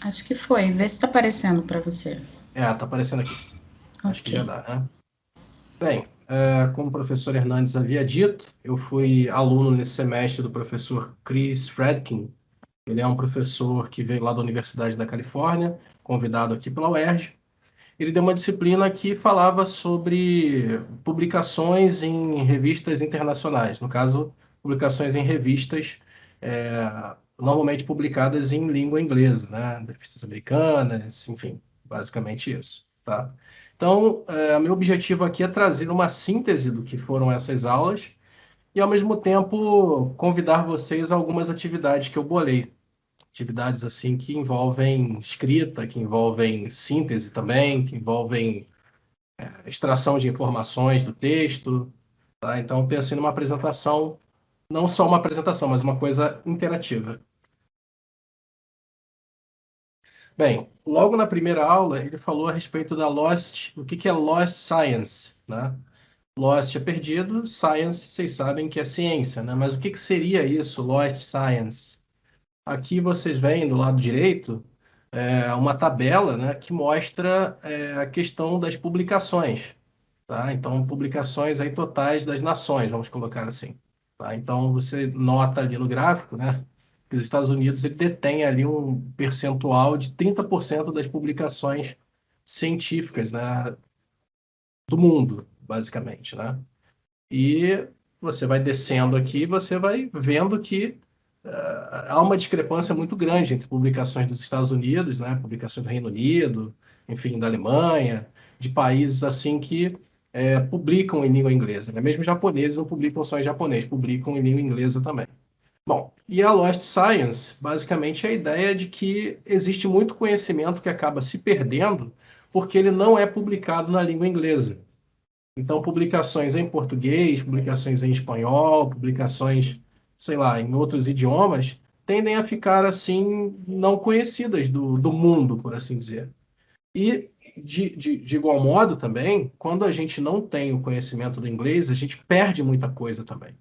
Acho que foi. Vê se está aparecendo para você. Tá aparecendo aqui. Acho que Ok. já dá, né? Bem, como o professor Hernandes havia dito, eu fui aluno nesse semestre do professor Chris Fredkin. Ele é um professor que veio lá da Universidade da Califórnia, convidado aqui pela UERJ. Ele deu uma disciplina que falava sobre publicações em revistas internacionais, no caso, publicações em revistas normalmente publicadas em língua inglesa, né? Revistas americanas, enfim, basicamente isso, tá? Então, meu objetivo aqui é trazer uma síntese do que foram essas aulas e, ao mesmo tempo, convidar vocês a algumas atividades que eu bolei. Atividades assim que envolvem escrita, que envolvem síntese também, que envolvem extração de informações do texto, tá? Então, eu pensei numa apresentação, não só uma apresentação, mas uma coisa interativa. Bem, logo na primeira aula, ele falou a respeito da Lost, o que que é Lost Science, né? Lost é perdido, Science, vocês sabem que é ciência, né? Mas o que que seria isso, Lost Science? Aqui vocês veem do lado direito uma tabela, né, que mostra a questão das publicações, tá? Então, publicações aí totais das nações, vamos colocar assim, tá? Então, você nota ali no gráfico, né, que os Estados Unidos ele detém ali um percentual de 30% das publicações científicas, né, do mundo, basicamente, né? E você vai descendo aqui, você vai vendo que há uma discrepância muito grande entre publicações dos Estados Unidos, né, publicações do Reino Unido, enfim, da Alemanha, de países assim que publicam em língua inglesa, né? Mesmo japoneses não publicam só em japonês, publicam em língua inglesa também. Bom, e a Lost Science, basicamente, é a ideia de que existe muito conhecimento que acaba se perdendo porque ele não é publicado na língua inglesa. Então, publicações em português, publicações em espanhol, publicações, sei lá, em outros idiomas, tendem a ficar, assim, não conhecidas do mundo, por assim dizer. E, de igual modo, também, quando a gente não tem o conhecimento do inglês, a gente perde muita coisa também.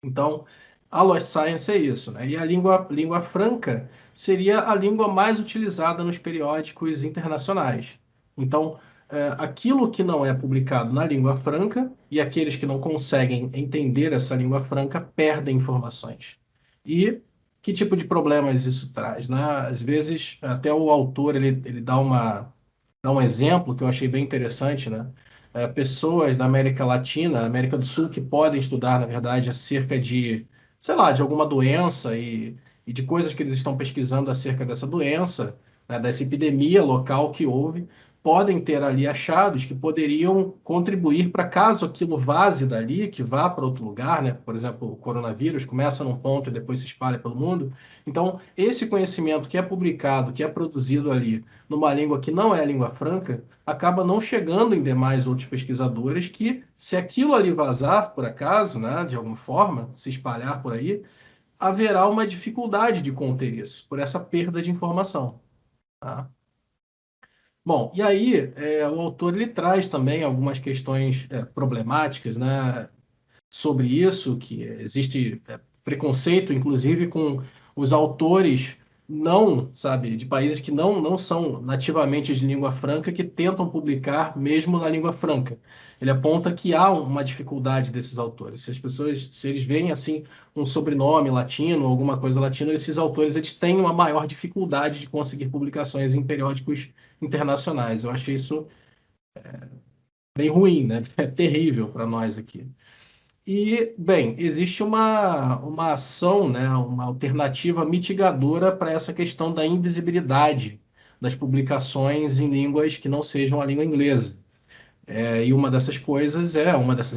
Então, a Lost Science é isso, né? E a língua franca seria a língua mais utilizada nos periódicos internacionais. Então, aquilo que não é publicado na língua franca e aqueles que não conseguem entender essa língua franca perdem informações. E que tipo de problemas isso traz, né? Às vezes, até o autor ele dá um exemplo que eu achei bem interessante, né? Pessoas da América Latina, América do Sul, que podem estudar, na verdade, acerca de, sei lá, de alguma doença e de coisas que eles estão pesquisando acerca dessa doença, né, dessa epidemia local que houve, podem ter ali achados que poderiam contribuir para caso aquilo vaze dali, que vá para outro lugar, né? Por exemplo, o coronavírus começa num ponto e depois se espalha pelo mundo. Então, esse conhecimento que é publicado, que é produzido ali numa língua que não é a língua franca, acaba não chegando em demais outros pesquisadores que, se aquilo ali vazar, por acaso, né, de alguma forma, se espalhar por aí, haverá uma dificuldade de conter isso, por essa perda de informação. Tá? Bom, e aí o autor ele traz também algumas questões problemáticas, né, sobre isso, que existe preconceito, inclusive, com os autores não, sabe, de países que não são nativamente de língua franca, que tentam publicar mesmo na língua franca. Ele aponta que há uma dificuldade desses autores. Se as pessoas, se eles veem assim um sobrenome latino, alguma coisa latina, esses autores eles têm uma maior dificuldade de conseguir publicações em periódicos internacionais. Eu achei isso bem ruim, né? É terrível para nós aqui. E, bem, existe uma ação, né, uma alternativa mitigadora para essa questão da invisibilidade das publicações em línguas que não sejam a língua inglesa. E uma dessas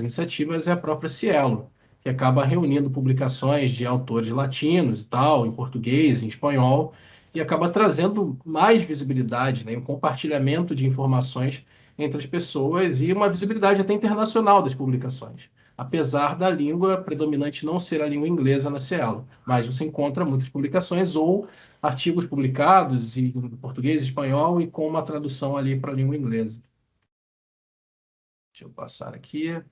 iniciativas é a própria Cielo, que acaba reunindo publicações de autores latinos e tal, em português, em espanhol, e acaba trazendo mais visibilidade, né, um compartilhamento de informações entre as pessoas e uma visibilidade até internacional das publicações. Apesar da língua predominante não ser a língua inglesa na Cielo, mas você encontra muitas publicações ou artigos publicados em português e espanhol e com uma tradução ali para a língua inglesa. Deixa eu passar aqui.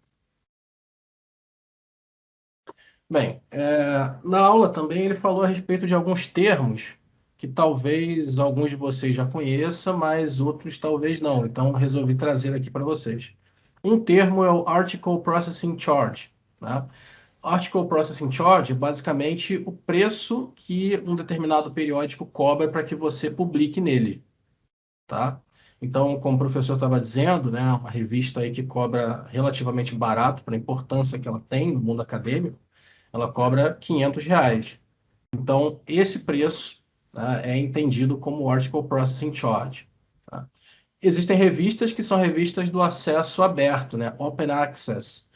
Bem, na aula também ele falou a respeito de alguns termos que talvez alguns de vocês já conheçam, mas outros talvez não. Então, resolvi trazer aqui para vocês. Um termo é o Article Processing Charge, né? Article Processing Charge é basicamente o preço que um determinado periódico cobra para que você publique nele, tá? Então, como o professor estava dizendo, né, uma revista aí que cobra relativamente barato para a importância que ela tem no mundo acadêmico, ela cobra R$ 500. Então, esse preço, né, é entendido como Article Processing Charge, tá? Existem revistas que são revistas do acesso aberto, né, Open Access.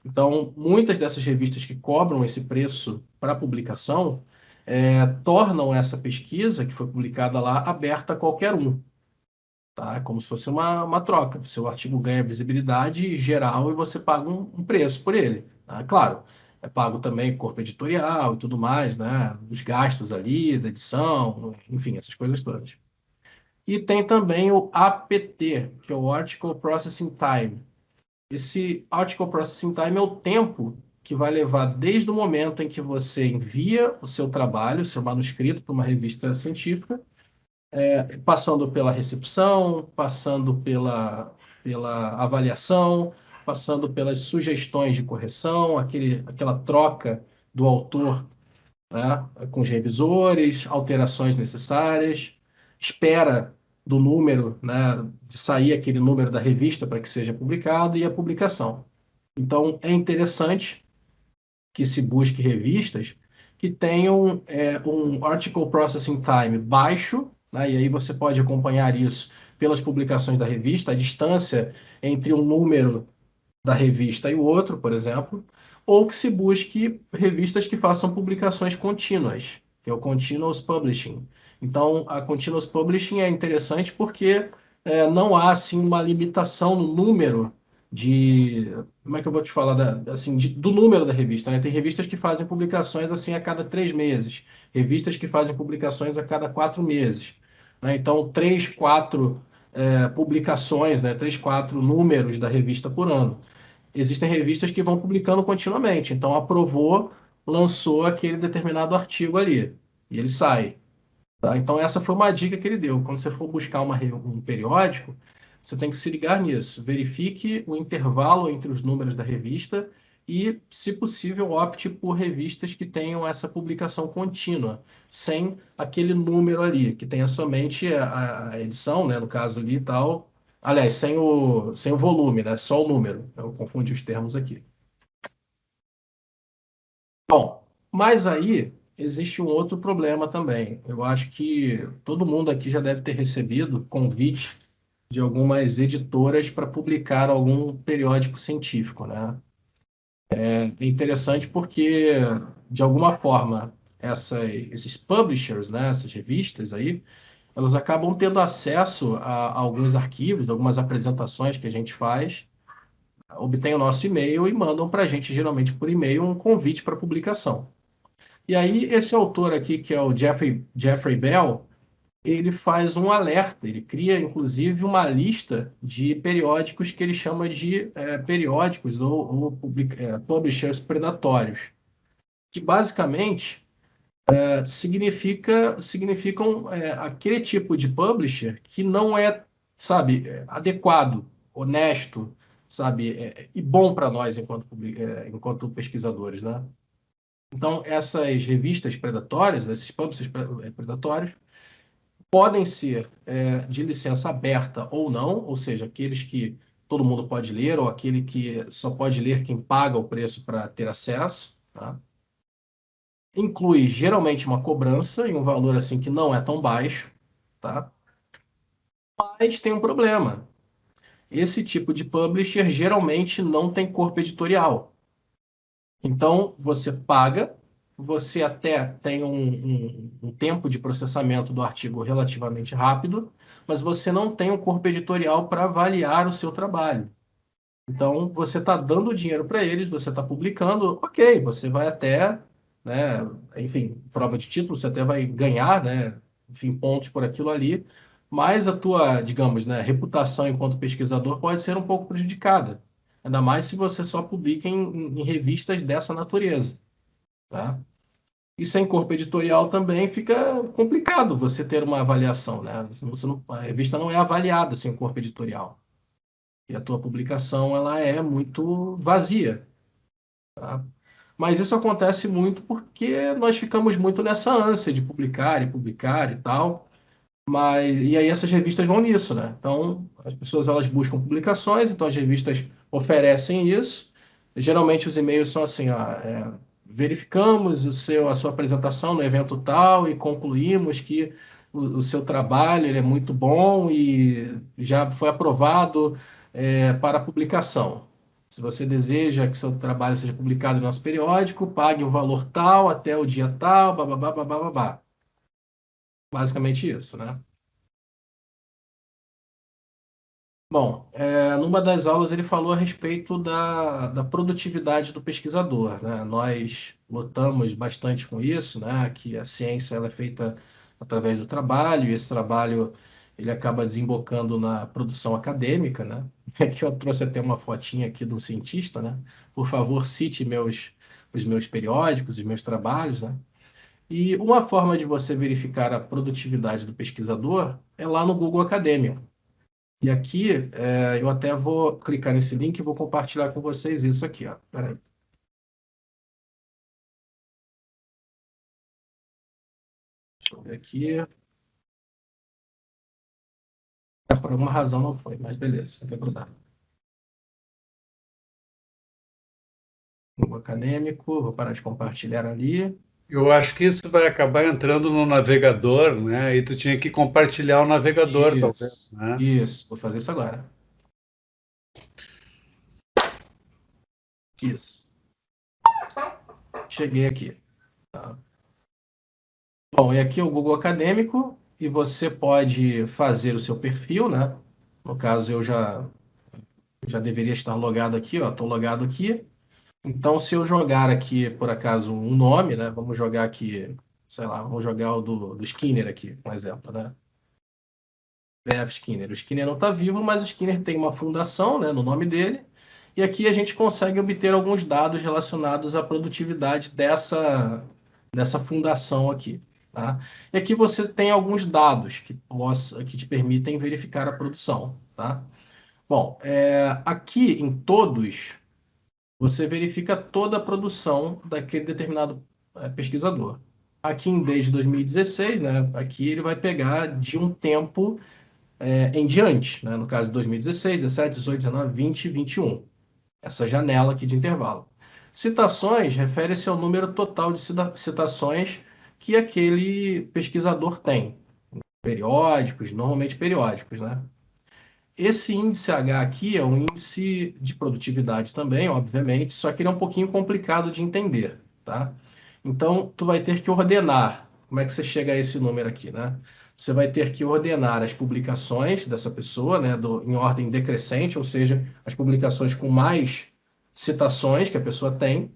Então, muitas dessas revistas que cobram esse preço para publicação tornam essa pesquisa que foi publicada lá aberta a qualquer um. Tá? É como se fosse uma troca. Seu artigo ganha visibilidade geral e você paga um preço por ele. Tá? Claro, é pago também corpo editorial e tudo mais, né? Os gastos ali, da edição, enfim, essas coisas todas. E tem também o APT, que é o Article Processing Time. Esse Article Processing Time é o tempo que vai levar desde o momento em que você envia o seu trabalho, o seu manuscrito para uma revista científica, passando pela recepção, passando pela avaliação, passando pelas sugestões de correção, aquela troca do autor, né, com os revisores, alterações necessárias, espera do número, né, de sair aquele número da revista para que seja publicado e a publicação. Então, é interessante que se busque revistas que tenham um article processing time baixo, né? E aí você pode acompanhar isso pelas publicações da revista, a distância entre um número da revista e o outro, por exemplo, ou que se busque revistas que façam publicações contínuas, que é o Continuous Publishing. Então, a Continuous Publishing é interessante porque não há assim uma limitação no número de, como é que eu vou te falar assim, do número da revista, né? Tem revistas que fazem publicações assim a cada 3 meses, revistas que fazem publicações a cada 4 meses, né? Então, 3, 4 publicações, né? 3, 4 números da revista por ano. Existem revistas que vão publicando continuamente. Então, aprovou, lançou aquele determinado artigo ali e ele sai. Tá? Então, essa foi uma dica que ele deu. Quando você for buscar um periódico, você tem que se ligar nisso. Verifique o intervalo entre os números da revista e, se possível, opte por revistas que tenham essa publicação contínua, sem aquele número ali, que tenha somente a edição, né, no caso ali e tal. Aliás, sem o volume, né, só o número. Eu confundi os termos aqui. Bom, mas aí existe um outro problema também. Eu acho que todo mundo aqui já deve ter recebido convite de algumas editoras para publicar algum periódico científico, né? É interessante porque, de alguma forma, esses publishers, né, essas revistas aí, elas acabam tendo acesso a alguns arquivos, algumas apresentações que a gente faz, obtêm o nosso e-mail e mandam para a gente, geralmente por e-mail, um convite para publicação. E aí, esse autor aqui, que é o Jeffrey Bell, ele faz um alerta, ele cria, inclusive, uma lista de periódicos que ele chama de periódicos ou publishers predatórios, que basicamente significam aquele tipo de publisher que não é, sabe, adequado, honesto, sabe, e bom para nós enquanto pesquisadores, né? Então, essas revistas predatórias, esses publishers predatórios, podem ser de licença aberta ou não, ou seja, aqueles que todo mundo pode ler, ou aquele que só pode ler quem paga o preço para ter acesso, tá? Inclui geralmente uma cobrança em um valor assim que não é tão baixo, tá? Mas tem um problema. Esse tipo de publisher geralmente não tem corpo editorial. Então, você paga, você até tem um tempo de processamento do artigo relativamente rápido, mas você não tem um corpo editorial para avaliar o seu trabalho. Então, você está dando dinheiro para eles, você está publicando, ok, você vai até, né, enfim, prova de título, você até vai ganhar, né, enfim, pontos por aquilo ali, mas a tua, digamos, né, reputação enquanto pesquisador pode ser um pouco prejudicada. Ainda mais se você só publica em revistas dessa natureza, tá? E sem corpo editorial também fica complicado você ter uma avaliação, né? A revista não é avaliada sem corpo editorial. E a tua publicação, ela é muito vazia, tá? Mas isso acontece muito porque nós ficamos muito nessa ânsia de publicar e tal. E aí essas revistas vão nisso, né? Então, as pessoas elas buscam publicações, então as revistas oferecem isso. Geralmente os e-mails são assim, ó, verificamos a sua apresentação no evento tal e concluímos que o seu trabalho ele é muito bom e já foi aprovado para publicação. Se você deseja que seu trabalho seja publicado no nosso periódico, pague o valor tal até o dia tal, bababá, babá. Basicamente isso, né? Bom, numa das aulas ele falou a respeito da produtividade do pesquisador, né? Nós lutamos bastante com isso, né? Que a ciência ela é feita através do trabalho e esse trabalho ele acaba desembocando na produção acadêmica, né? Aqui eu trouxe até uma fotinha aqui de um cientista, né? Por favor, cite os meus periódicos, os meus trabalhos, né? E uma forma de você verificar a produtividade do pesquisador é lá no Google Acadêmico. E aqui, eu até vou clicar nesse link e vou compartilhar com vocês isso aqui, ó. Peraí. Deixa eu ver aqui. Por alguma razão não foi, mas beleza, não tem problema. Google Acadêmico, vou parar de compartilhar ali. Eu acho que isso vai acabar entrando no navegador, né? E tu tinha que compartilhar o navegador, talvez, Isso, né? isso, vou fazer isso agora. Isso. Cheguei aqui. Tá? Bom, e aqui é o Google Acadêmico e você pode fazer o seu perfil, né? No caso, eu já deveria estar logado aqui, ó. Estou logado aqui. Então, se eu jogar aqui, por acaso, um nome, né? Vamos jogar aqui, sei lá, vamos jogar o do Skinner aqui, um exemplo, né? B.F. Skinner. O Skinner não está vivo, mas o Skinner tem uma fundação, né, no nome dele. E aqui a gente consegue obter alguns dados relacionados à produtividade dessa fundação aqui, tá? E aqui você tem alguns dados que te permitem verificar a produção, tá? Bom, aqui em todos você verifica toda a produção daquele determinado pesquisador. Aqui em desde 2016, né, aqui ele vai pegar de um tempo em diante, né, no caso de 2016, 17, 18, 19, 20 e 21. Essa janela aqui de intervalo. Citações refere-se ao número total de citações que aquele pesquisador tem. Periódicos, normalmente periódicos, né? Esse índice H aqui é um índice de produtividade também, obviamente, só que ele é um pouquinho complicado de entender, tá? Então, tu vai ter que ordenar. Como é que você chega a esse número aqui, né? Você vai ter que ordenar as publicações dessa pessoa, né, em ordem decrescente, ou seja, as publicações com mais citações que a pessoa tem,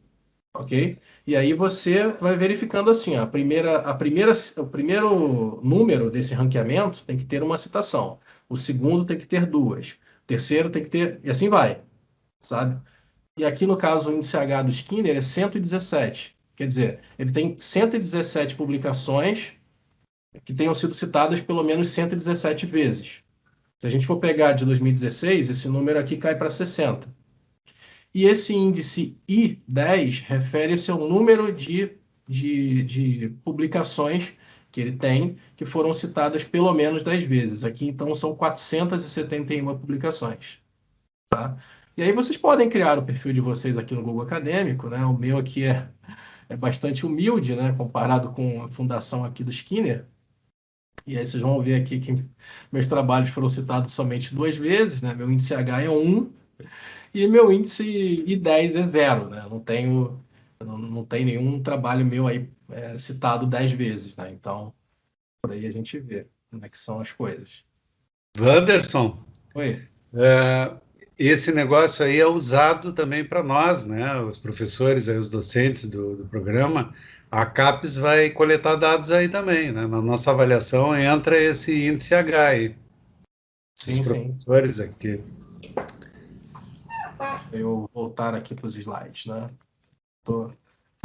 ok? E aí você vai verificando assim, ó, o primeiro número desse ranqueamento tem que ter uma citação, o segundo tem que ter duas, o terceiro tem que ter, e assim vai, sabe? E aqui no caso o índice H do Skinner é 117, quer dizer, ele tem 117 publicações que tenham sido citadas pelo menos 117 vezes. Se a gente for pegar de 2016, esse número aqui cai para 60. E esse índice I10 refere-se ao número de publicações que ele tem, que foram citadas pelo menos 10 vezes. Aqui, então, são 471 publicações. Tá? E aí vocês podem criar o perfil de vocês aqui no Google Acadêmico, né? O meu aqui é bastante humilde, né? Comparado com a fundação aqui do Skinner. E aí vocês vão ver aqui que meus trabalhos foram citados somente 2 vezes, né? Meu índice H é 1, e meu índice I10 é 0, né? Não tem nenhum trabalho meu aí citado 10 vezes, né? Então, por aí a gente vê como é que são as coisas. Wanderson, Oi? esse negócio aí é usado também para nós, né? Os professores, aí, os docentes do programa, a CAPES vai coletar dados aí também, né? Na nossa avaliação entra esse índice H aí. Os Sim, sim. professores aqui. Eu voltar aqui para os slides, né? Tô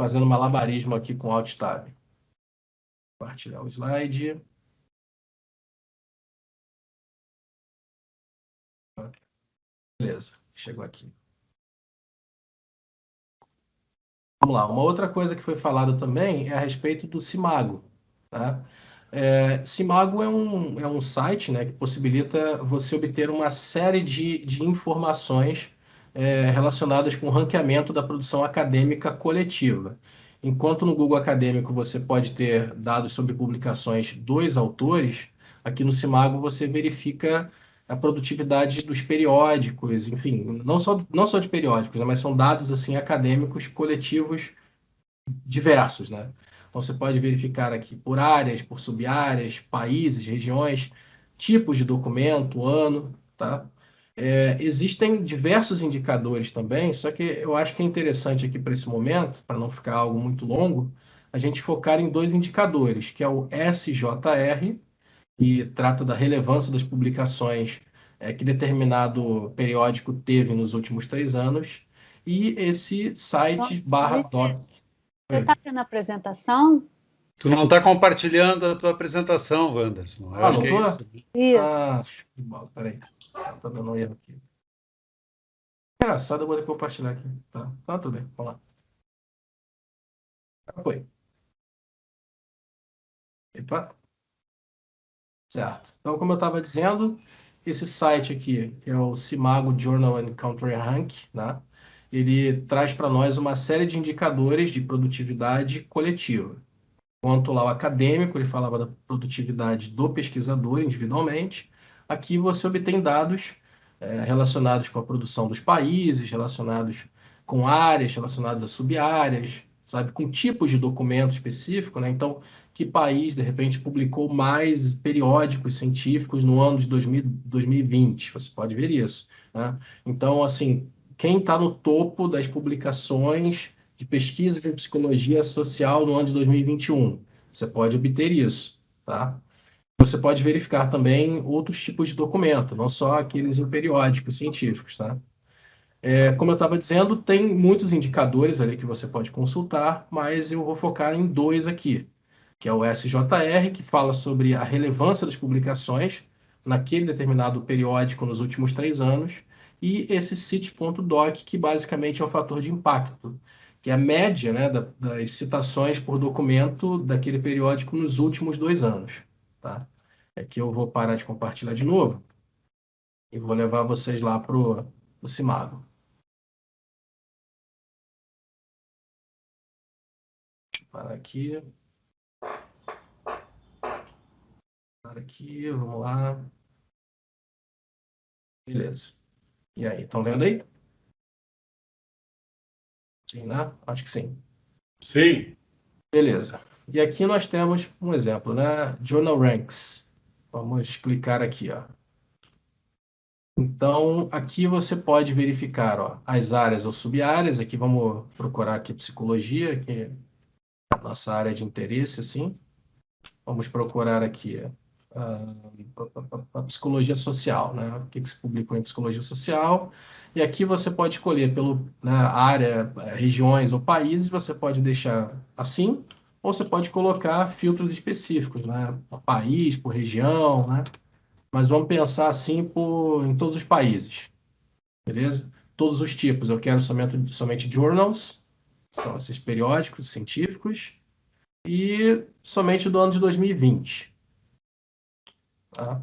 fazendo malabarismo aqui com Alt Tab. Compartilhar o slide. Beleza, chegou aqui. Vamos lá, uma outra coisa que foi falada também é a respeito do Simago. Tá? Simago é um site, né, que possibilita você obter uma série de informações relacionadas com o ranqueamento da produção acadêmica coletiva. Enquanto no Google Acadêmico você pode ter dados sobre publicações dos autores, aqui no Simago você verifica a produtividade dos periódicos, enfim, não só de periódicos, né, mas são dados assim acadêmicos coletivos diversos, né? Então você pode verificar aqui por áreas, por sub-áreas, países, regiões, tipos de documento, ano, tá? Existem diversos indicadores também, só que eu acho que é interessante aqui para esse momento, para não ficar algo muito longo, a gente focar em dois indicadores, que é o SJR, que trata da relevância das publicações que determinado periódico teve nos últimos 3 anos, e esse site barra doc. Você está vendo a apresentação? Tu não está compartilhando a tua apresentação, Wanderson. Eu acho não que tô? é isso. Isso. Show de bola, peraí. Tá dando um erro aqui. Engraçado, eu vou ter que compartilhar aqui. Tá, tudo bem, vamos lá. Foi. Epa. Certo. Então, como eu estava dizendo, esse site aqui, que é o Simago Journal and Country Rank, né? Ele traz para nós uma série de indicadores de produtividade coletiva. Quanto lá o acadêmico, ele falava da produtividade do pesquisador individualmente. Aqui você obtém dados relacionados com a produção dos países, relacionados com áreas, relacionados a sub-áreas, sabe, com tipos de documento específico, né? Então, que país, de repente, publicou mais periódicos científicos no ano de 2020? Você pode ver isso, né? Então, assim, quem está no topo das publicações de pesquisas em psicologia social no ano de 2021? Você pode obter isso, tá? Você pode verificar também outros tipos de documento, não só aqueles em periódicos científicos, tá? Como eu estava dizendo, tem muitos indicadores ali que você pode consultar, mas eu vou focar em dois aqui, que é o SJR, que fala sobre a relevância das publicações naquele determinado periódico nos últimos 3 anos, e esse CIT.doc, que basicamente é o fator de impacto, que é a média, né, das citações por documento daquele periódico nos últimos 2 anos. Tá? Aqui eu vou parar de compartilhar de novo e vou levar vocês lá para o Simago. Para aqui. Para aqui, vamos lá. Beleza. E aí, estão vendo aí? Sim, né? Acho que sim. Sim. Beleza. E aqui nós temos um exemplo, né? Journal Ranks. Vamos clicar aqui, ó. Então, aqui você pode verificar, ó, as áreas ou sub-áreas. Aqui vamos procurar aqui psicologia, que é a nossa área de interesse, assim. Vamos procurar aqui a psicologia social, né? O que se publicou em psicologia social. E aqui você pode escolher pelo área, regiões ou países, você pode deixar assim, ou você pode colocar filtros específicos, né? Por país, por região, né? Mas vamos pensar assim em todos os países, beleza? Todos os tipos. Eu quero somente journals, são esses periódicos científicos, e somente do ano de 2020. Tá?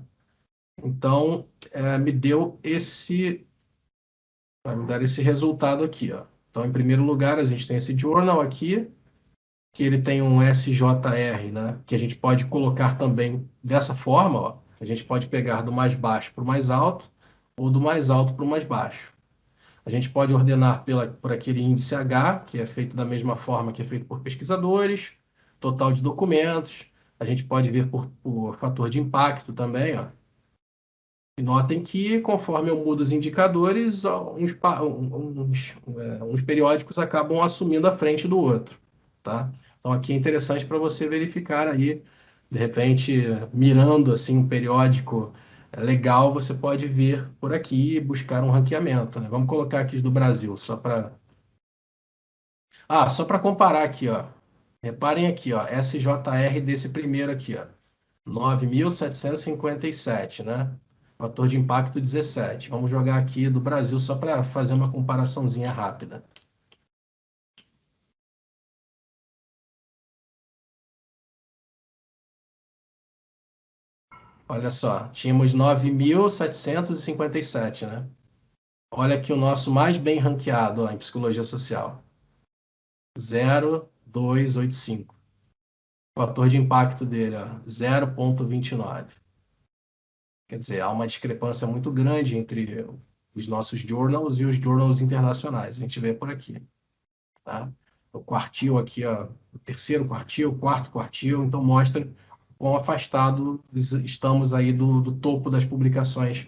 Então, me deu vai me dar esse resultado aqui, ó. Então, em primeiro lugar, a gente tem esse journal aqui, que ele tem um SJR, né? Que a gente pode colocar também dessa forma, ó. A gente pode pegar do mais baixo para o mais alto, ou do mais alto para o mais baixo. A gente pode ordenar por aquele índice H, que é feito da mesma forma que é feito por pesquisadores, total de documentos. A gente pode ver por fator de impacto também, ó. E notem que, conforme eu mudo os indicadores, uns periódicos acabam assumindo a frente do outro, tá? Então, aqui é interessante para você verificar aí, de repente, mirando assim um periódico legal, você pode vir por aqui e buscar um ranqueamento, né? Vamos colocar aqui os do Brasil, só para Ah, só para comparar aqui, ó. Reparem aqui, ó, SJR desse primeiro aqui, ó. 9.757, né? Fator de impacto 17. Vamos jogar aqui do Brasil só para fazer uma comparaçãozinha rápida. Olha só, tínhamos 9.757, né? Olha aqui o nosso mais bem ranqueado ó, em psicologia social. 0,285. O fator de impacto dele, ó, 0,29. Quer dizer, há uma discrepância muito grande entre os nossos journals e os journals internacionais. A gente vê por aqui. Tá? O quartil aqui, ó, o terceiro quartil, o quarto quartil, então mostra quão afastado estamos aí do topo das publicações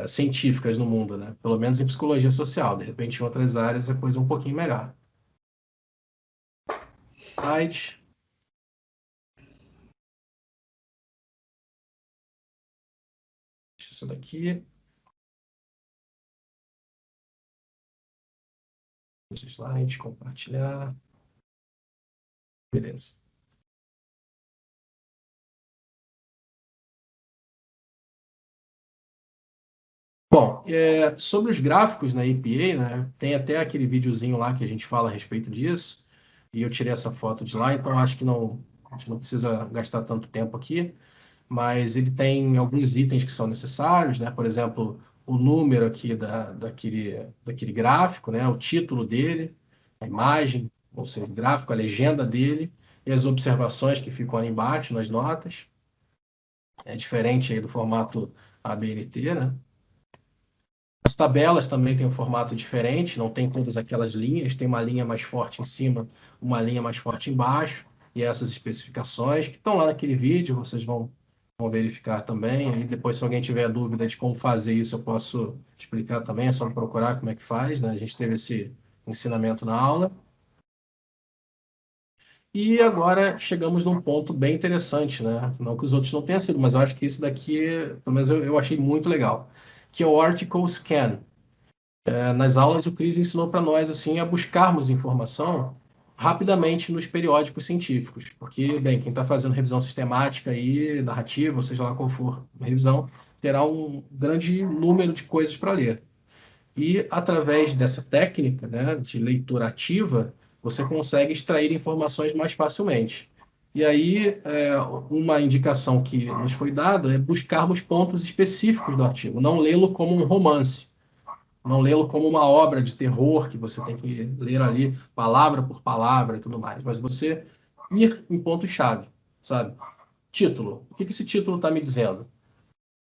científicas no mundo, né? Pelo menos em psicologia social. De repente, em outras áreas, a coisa é um pouquinho melhor. Slide. Isso daqui. Esse slide, compartilhar. Beleza. Bom, sobre os gráficos na APA, né, tem até aquele videozinho lá que a gente fala a respeito disso, e eu tirei essa foto de lá, então acho que a gente não precisa gastar tanto tempo aqui, mas ele tem alguns itens que são necessários, né? Por exemplo, o número aqui daquele gráfico, né? O título dele, a imagem, ou seja, o gráfico, a legenda dele, e as observações que ficam ali embaixo nas notas. É diferente aí do formato ABNT, né? As tabelas também têm um formato diferente, não tem todas aquelas linhas, tem uma linha mais forte em cima, uma linha mais forte embaixo, e essas especificações que estão lá naquele vídeo, vocês vão verificar também. E depois, se alguém tiver dúvida de como fazer isso, eu posso explicar também, é só procurar como é que faz, né? A gente teve esse ensinamento na aula. E agora chegamos num ponto bem interessante, né? Não que os outros não tenham sido, mas eu acho que esse daqui, pelo menos eu achei muito legal, que é o Article Scan. Nas aulas, o Cris ensinou para nós assim a buscarmos informação rapidamente nos periódicos científicos, porque, bem, quem está fazendo revisão sistemática e narrativa, ou seja lá qual for a revisão, terá um grande número de coisas para ler. E, através dessa técnica, né, de leitura ativa, você consegue extrair informações mais facilmente. E aí, uma indicação que nos foi dada é buscarmos pontos específicos do artigo, não lê-lo como um romance, não lê-lo como uma obra de terror que você tem que ler ali palavra por palavra e tudo mais, mas você ir em pontos-chave, sabe? Título. O que esse título está me dizendo?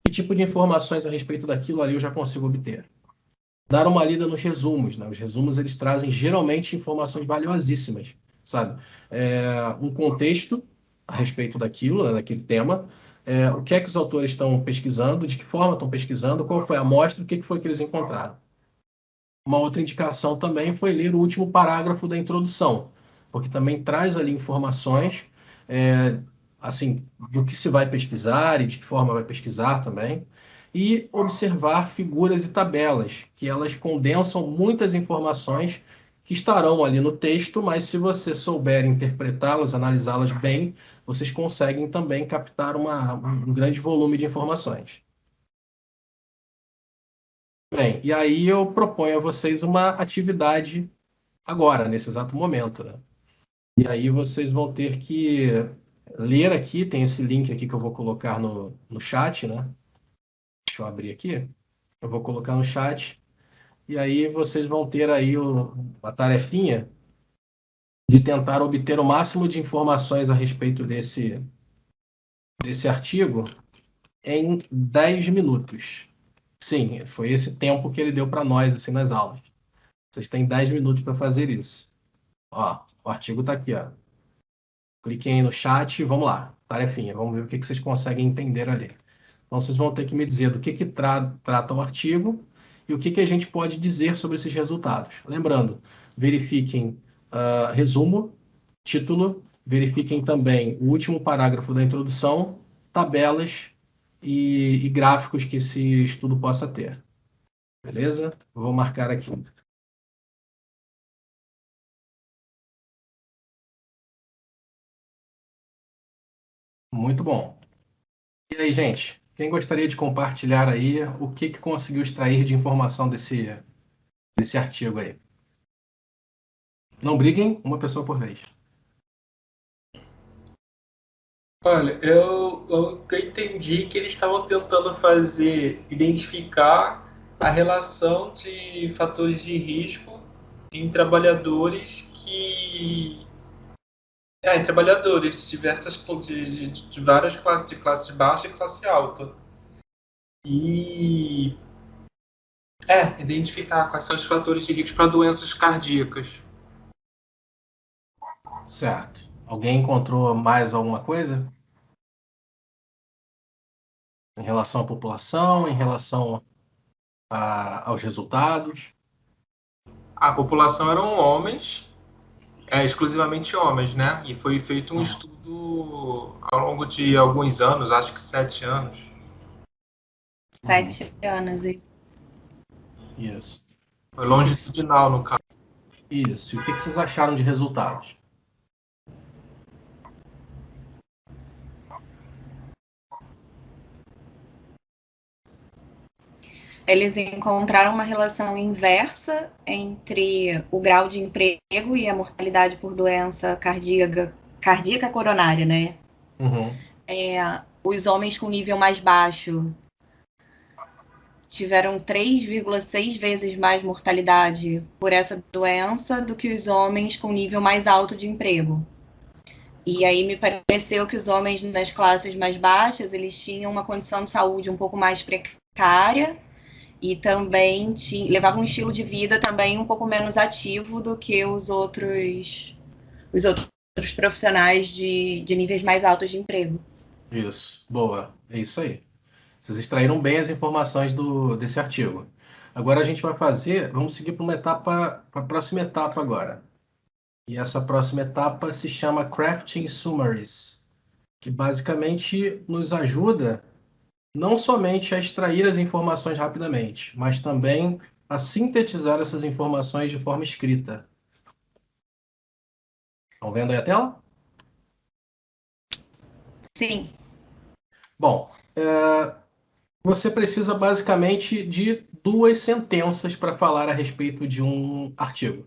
Que tipo de informações a respeito daquilo ali eu já consigo obter? Dar uma lida nos resumos, né? Os resumos, eles trazem geralmente informações valiosíssimas, sabe? Um contexto a respeito daquilo, né, daquele tema, o que é que os autores estão pesquisando, de que forma estão pesquisando, qual foi a amostra, o que foi que eles encontraram. Uma outra indicação também foi ler o último parágrafo da introdução, porque também traz ali informações, assim, do que se vai pesquisar e de que forma vai pesquisar também, e observar figuras e tabelas, que elas condensam muitas informações que estarão ali no texto, mas se você souber interpretá-las, analisá-las bem, vocês conseguem também captar um grande volume de informações. Bem, e aí eu proponho a vocês uma atividade agora, nesse exato momento, né? E aí vocês vão ter que ler aqui, tem esse link aqui que eu vou colocar no chat, né? Deixa eu abrir aqui. Eu vou colocar no chat. E aí vocês vão ter aí a tarefinha de tentar obter o máximo de informações a respeito desse artigo em 10 minutos. Sim, foi esse tempo que ele deu para nós assim nas aulas. Vocês têm 10 minutos para fazer isso. Ó, o artigo está aqui, ó. Cliquem aí no chat e vamos lá. Tarefinha, vamos ver o que vocês conseguem entender ali. Então, vocês vão ter que me dizer do que trata o artigo e o que a gente pode dizer sobre esses resultados. Lembrando, verifiquem resumo, título, verifiquem também o último parágrafo da introdução, tabelas e gráficos que esse estudo possa ter. Beleza? Vou marcar aqui. Muito bom. E aí, gente, quem gostaria de compartilhar aí o que conseguiu extrair de informação desse artigo aí? Não briguem, uma pessoa por vez. Olha, eu entendi que eles estavam tentando identificar a relação de fatores de risco em trabalhadores em trabalhadores de de várias classes, de classe baixa e classe alta. E identificar quais são os fatores de risco para doenças cardíacas. Certo. Alguém encontrou mais alguma coisa? Em relação à população, em relação aos resultados? A população eram homens, exclusivamente homens, né? E foi feito um estudo ao longo de alguns anos, acho que 7 anos. 7 anos, isso. Isso. Foi longitudinal, no caso. Isso. E o que vocês acharam de resultados? Eles encontraram uma relação inversa entre o grau de emprego e a mortalidade por doença cardíaca coronária, né? Uhum. Os homens com nível mais baixo tiveram 3,6 vezes mais mortalidade por essa doença do que os homens com nível mais alto de emprego. E aí me pareceu que os homens nas classes mais baixas, eles tinham uma condição de saúde um pouco mais precária e também levavam um estilo de vida também um pouco menos ativo do que os outros profissionais de níveis mais altos de emprego. Isso. Boa. É isso aí. Vocês extraíram bem as informações desse artigo. Agora a gente vamos seguir para a próxima etapa agora. E essa próxima etapa se chama Crafting Summaries, que basicamente nos ajuda não somente a extrair as informações rapidamente, mas também a sintetizar essas informações de forma escrita. Estão vendo aí a tela? Sim. Bom, você precisa basicamente de 2 sentenças para falar a respeito de um artigo.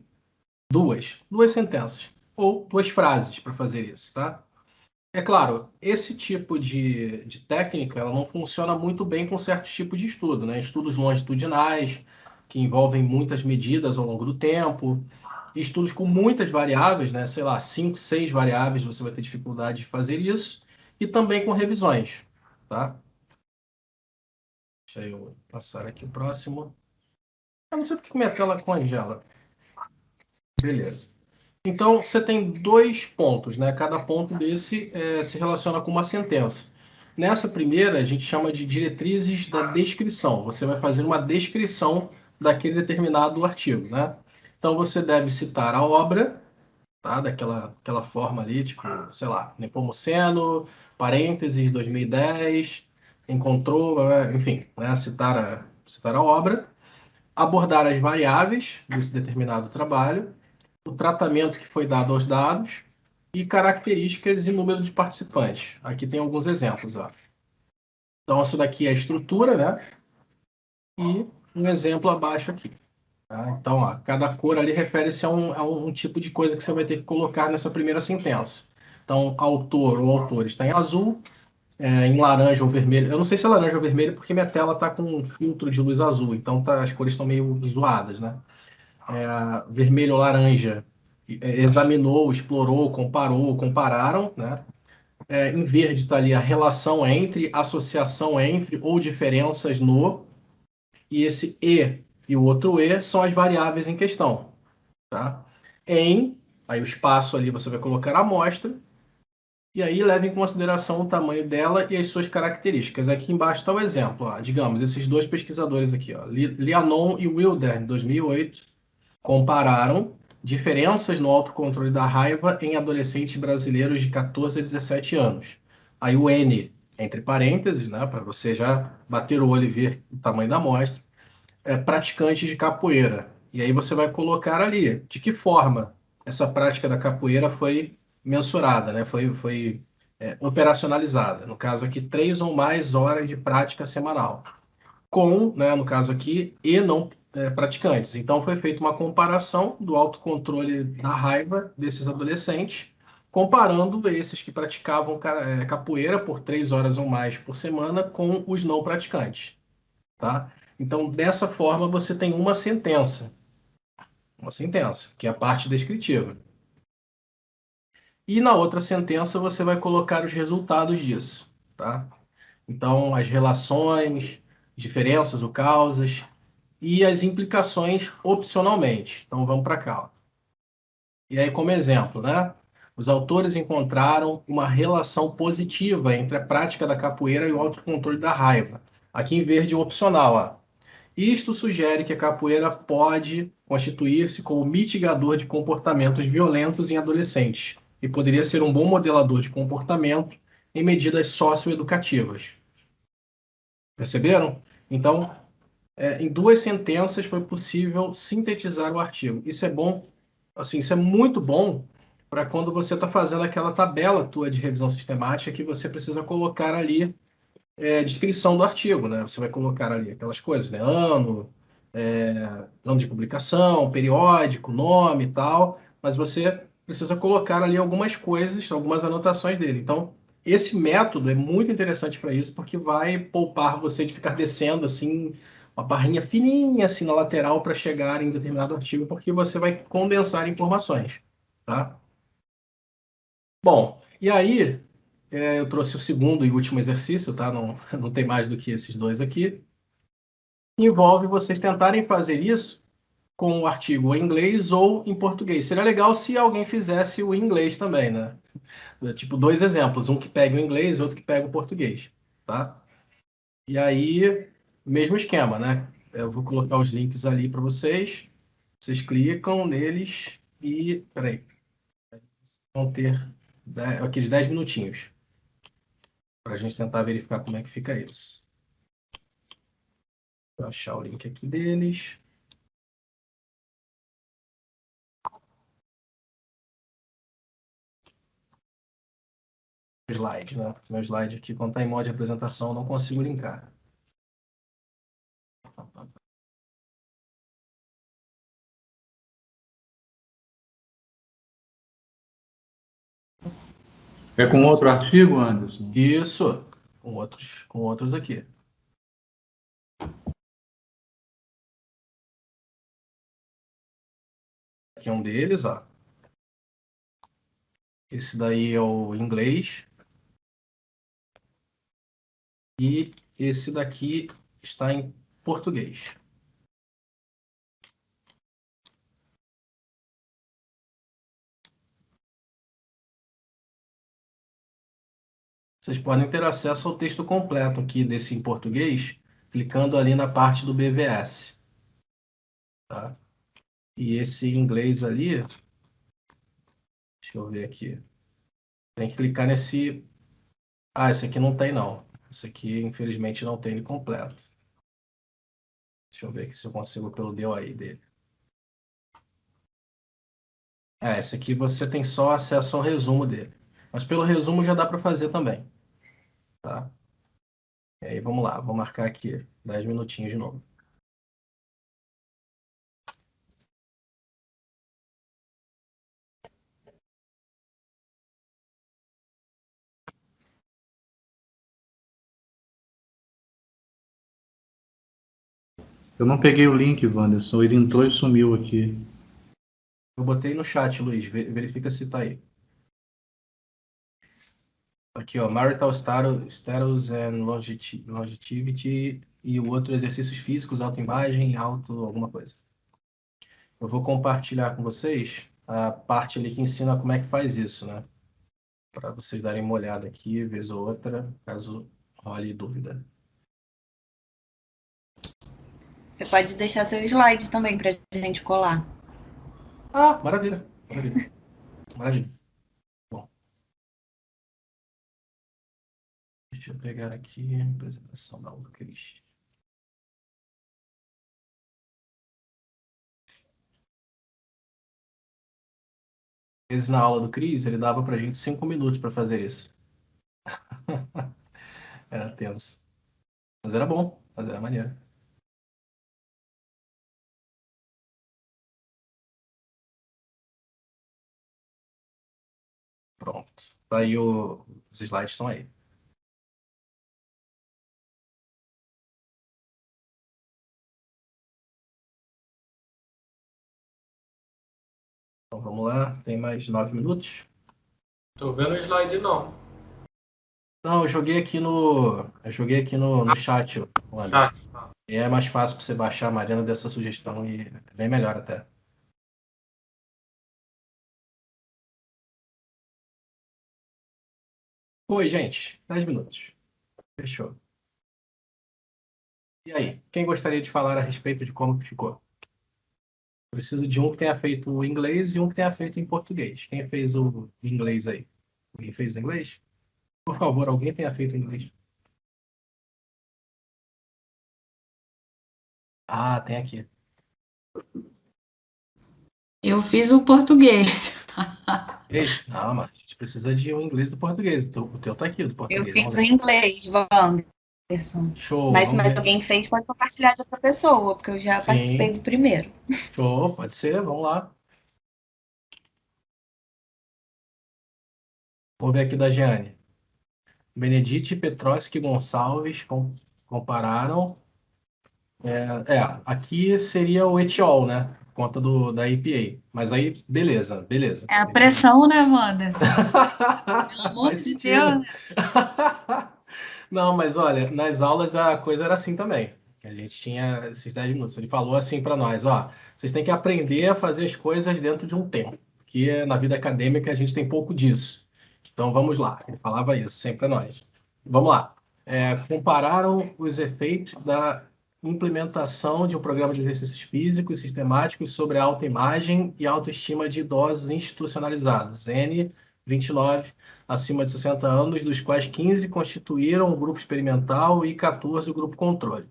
Duas sentenças. Ou 2 frases para fazer isso, tá? É claro, esse tipo de técnica ela não funciona muito bem com certos tipos de estudo, né? Estudos longitudinais, que envolvem muitas medidas ao longo do tempo, estudos com muitas variáveis, né? Sei lá, 5, 6 variáveis, você vai ter dificuldade de fazer isso, e também com revisões, tá? Deixa eu passar aqui o próximo. Eu não sei porque minha tela congela. Beleza. Então, você tem 2 pontos, né? Cada ponto desse se relaciona com uma sentença. Nessa primeira, a gente chama de diretrizes da descrição. Você vai fazer uma descrição daquele determinado artigo, né? Então, você deve citar a obra, tá? Daquela forma ali, tipo, sei lá, Nepomuceno, parênteses, 2010, encontrou, enfim, né? Citar a obra, abordar as variáveis desse determinado trabalho, o tratamento que foi dado aos dados e características e número de participantes. Aqui tem alguns exemplos. Ó. Então, essa daqui é a estrutura, né? E um exemplo abaixo aqui. Tá? Então, ó, cada cor ali refere-se a um tipo de coisa que você vai ter que colocar nessa primeira sentença. Então, autor ou autor está em azul, em laranja ou vermelho. Eu não sei se é laranja ou vermelho porque minha tela está com um filtro de luz azul, então as cores estão meio zoadas, né? Vermelho ou laranja examinou, explorou, comparou, compararam, né? Em verde está ali a relação entre, associação entre ou diferenças no, e esse e o outro E são as variáveis em questão, tá? Aí o espaço ali você vai colocar a amostra, e aí leva em consideração o tamanho dela e as suas características. Aqui embaixo está o exemplo, ó. Digamos, esses 2 pesquisadores aqui, ó, Lianon e Wilder, em 2008, compararam diferenças no autocontrole da raiva em adolescentes brasileiros de 14 a 17 anos. Aí o N, entre parênteses, né, para você já bater o olho e ver o tamanho da amostra, praticantes de capoeira. E aí você vai colocar ali de que forma essa prática da capoeira foi mensurada, né, foi operacionalizada. No caso aqui, 3 ou mais horas de prática semanal. Com, né, no caso aqui, e não praticantes. Então, foi feita uma comparação do autocontrole da raiva desses adolescentes, comparando esses que praticavam capoeira por 3 horas ou mais por semana com os não praticantes. Tá? Então, dessa forma, você tem uma sentença, que é a parte descritiva. E na outra sentença, você vai colocar os resultados disso. Tá? Então, as relações, diferenças ou causas, e as implicações opcionalmente. Então, vamos para cá. Ó. E aí, como exemplo, né? Os autores encontraram uma relação positiva entre a prática da capoeira e o autocontrole da raiva. Aqui em verde, opcional. Ó. Isto sugere que a capoeira pode constituir-se como mitigador de comportamentos violentos em adolescentes e poderia ser um bom modelador de comportamento em medidas socioeducativas. Perceberam? Então, em 2 sentenças foi possível sintetizar o artigo. Isso é bom, assim, isso é muito bom para quando você está fazendo aquela tabela tua de revisão sistemática que você precisa colocar ali descrição do artigo, né? Você vai colocar ali aquelas coisas, né? Ano de publicação, periódico, nome e tal, mas você precisa colocar ali algumas coisas, algumas anotações dele. Então, esse método é muito interessante para isso, porque vai poupar você de ficar descendo assim uma barrinha fininha assim na lateral para chegar em determinado artigo, porque você vai condensar informações, tá? Bom, e aí eu trouxe o segundo e último exercício, tá? Não tem mais do que esses 2 aqui. Envolve vocês tentarem fazer isso com o artigo em inglês ou em português. Seria legal se alguém fizesse o inglês também, né? Tipo, 2 exemplos, um que pega o inglês e outro que pega o português, tá? E aí, mesmo esquema, né? Eu vou colocar os links ali para vocês. Vocês clicam neles e... Peraí. Vão ter aqueles 10 minutinhos para a gente tentar verificar como é que fica isso. Vou achar o link aqui deles. Slide, né? Meu slide aqui, quando está em modo de apresentação, eu não consigo linkar. É com outro artigo, Anderson? Isso, com outros aqui. Aqui é um deles, ó. Esse daí é o inglês. E esse daqui está em português. Vocês podem ter acesso ao texto completo aqui desse em português, clicando ali na parte do BVS. Tá? E esse inglês ali, deixa eu ver aqui. Tem que clicar nesse... Ah, esse aqui não tem não. Esse aqui, infelizmente, não tem ele completo. Deixa eu ver aqui se eu consigo pelo DOI dele. Esse aqui você tem só acesso ao resumo dele. Mas pelo resumo já dá para fazer também. Tá? E aí, vamos lá. Vou marcar aqui 10 minutinhos de novo. Eu não peguei o link, Wanderson. Ele entrou e sumiu aqui. Eu botei no chat, Luiz. Verifica se tá aí. Aqui, ó. Marital Status and Longevity e o outro exercícios físicos, autoimagem, alguma coisa. Eu vou compartilhar com vocês a parte ali que ensina como é que faz isso, né? Para vocês darem uma olhada aqui, vez ou outra, caso role dúvida. Você pode deixar seu slide também para a gente colar. Ah, maravilha. Maravilha. Maravilha. Bom. Deixa eu pegar aqui a apresentação da aula do Cris. Às vezes, na aula do Cris, ele dava para a gente 5 minutos para fazer isso. Era tenso. Mas era bom, mas era maneiro. Pronto. Tá aí os slides estão aí. Então vamos lá, tem mais 9 minutos. Tô vendo o slide, não. Não, eu joguei aqui no chat, o Anderson. Tá. E é mais fácil para você baixar a Mariana dessa sugestão e é bem melhor até. Oi, gente. 10 minutos. Fechou. E aí, quem gostaria de falar a respeito de como que ficou? Preciso de um que tenha feito o inglês e um que tenha feito em português. Quem fez o inglês aí? Alguém fez o inglês? Por favor, alguém tenha feito o inglês. Ah, tem aqui. Eu fiz o português. Não, mas a gente precisa de um inglês do português. O teu tá aqui, do Eu português. fiz Vamos o ver. inglês, Wanderson. Show. Mas vamos ver. alguém fez, pode compartilhar de outra pessoa, porque eu já Sim. participei do primeiro. Show, pode ser, vamos lá. Vamos ver aqui da Jeane. Benedite Petroski Gonçalves compararam. Aqui seria o etiol, né? Por conta da EPA. Mas aí, beleza. É a pressão, né, Wanderson? Pelo amor Faz de sentido. Deus. Não, mas olha, nas aulas a coisa era assim também. A gente tinha esses 10 minutos. Ele falou assim para nós, ó, vocês têm que aprender a fazer as coisas dentro de um tempo, porque na vida acadêmica a gente tem pouco disso. Então vamos lá. Ele falava isso sempre para nós. Vamos lá. Compararam os efeitos da implementação de um programa de exercícios físicos sistemáticos sobre a autoimagem e autoestima de idosos institucionalizados, N29, acima de 60 anos, dos quais 15 constituíram o grupo experimental e 14 o grupo controle.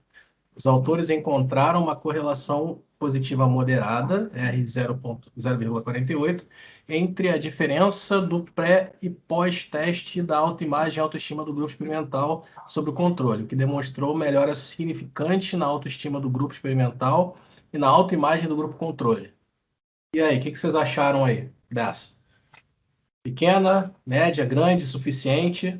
Os autores encontraram uma correlação positiva moderada, R 0,48, entre a diferença do pré e pós-teste da autoimagem e autoestima do grupo experimental sobre o controle, o que demonstrou melhora significante na autoestima do grupo experimental e na autoimagem do grupo controle. E aí, o que vocês acharam aí dessa? Pequena, média, grande, suficiente?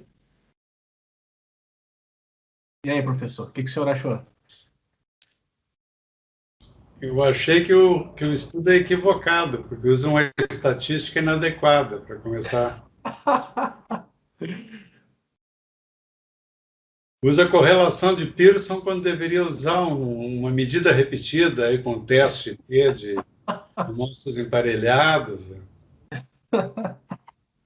E aí, professor, o que o senhor achou? Eu achei que o estudo é equivocado, porque usa uma estatística inadequada, para começar. Usa a correlação de Pearson quando deveria usar uma medida repetida aí com teste de amostras emparelhadas.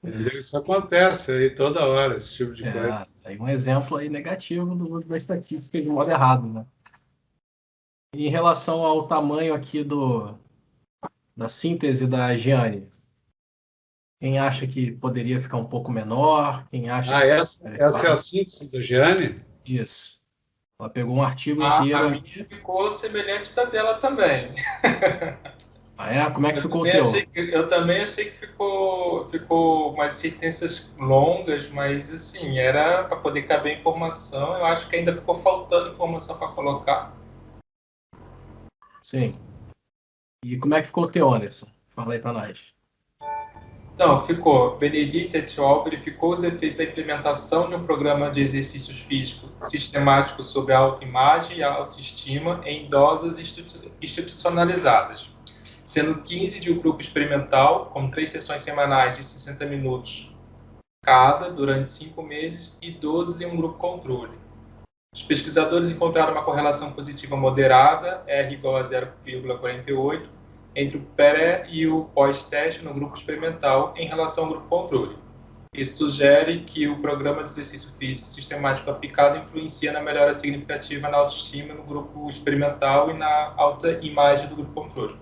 Entendeu? Isso acontece aí toda hora, esse tipo de coisa. Tem um exemplo aí negativo do uso da estatística de modo errado, né? Em relação ao tamanho aqui da síntese da Giane, quem acha que poderia ficar um pouco menor? Quem acha essa é a síntese da Giane? Isso. Ela pegou um artigo inteiro. A minha ficou semelhante da dela também. Como é que ficou o teu? Eu também achei que ficou umas sentenças longas, mas assim, era para poder caber informação. Eu acho que ainda ficou faltando informação para colocar. Sim. E como é que ficou o teu, Anderson? Fala aí para nós. Então, ficou. Benedito et al. Verificou os efeitos da implementação de um programa de exercícios físicos sistemático sobre a autoimagem e a autoestima em idosas institucionalizadas, sendo 15 de um grupo experimental, com 3 sessões semanais de 60 minutos cada, durante 5 meses, e 12 em um grupo controle. Os pesquisadores encontraram uma correlação positiva moderada, R igual a 0,48, entre o pré e o pós-teste no grupo experimental em relação ao grupo controle. Isso sugere que o programa de exercício físico sistemático aplicado influencia na melhora significativa na autoestima no grupo experimental e na alta imagem do grupo controle.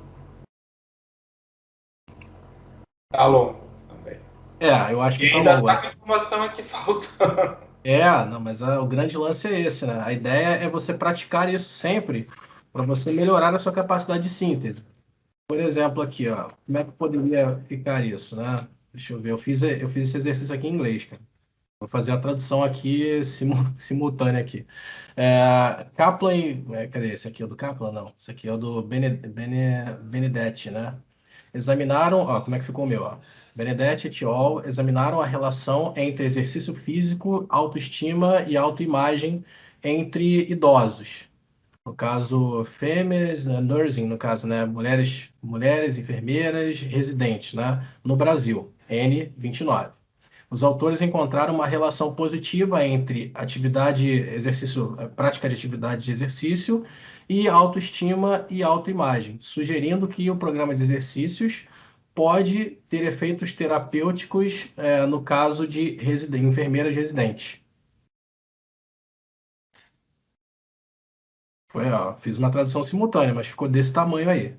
Tá longo também. Eu acho que e tá ainda longo. Tá com informação aqui faltando. Não, mas o grande lance é esse, né? A ideia é você praticar isso sempre para você melhorar a sua capacidade de síntese. Por exemplo, aqui, ó, como é que poderia ficar isso, né? Deixa eu ver, eu fiz esse exercício aqui em inglês, cara. Vou fazer a tradução aqui, simultânea aqui. Kaplan, cadê? Esse aqui é o do Kaplan? Não, esse aqui é o do Benedetti, né? Examinaram, ó, como é que ficou o meu, ó. Benedetti et al. Examinaram a relação entre exercício físico, autoestima e autoimagem entre idosos. No caso, fêmeas, nursing, no caso, né? Mulheres, enfermeiras, residentes, né? No Brasil, N29. Os autores encontraram uma relação positiva entre prática de atividade de exercício e autoestima e autoimagem, sugerindo que o programa de exercícios pode ter efeitos terapêuticos no caso de enfermeiras residentes. Fiz uma tradução simultânea, mas ficou desse tamanho aí.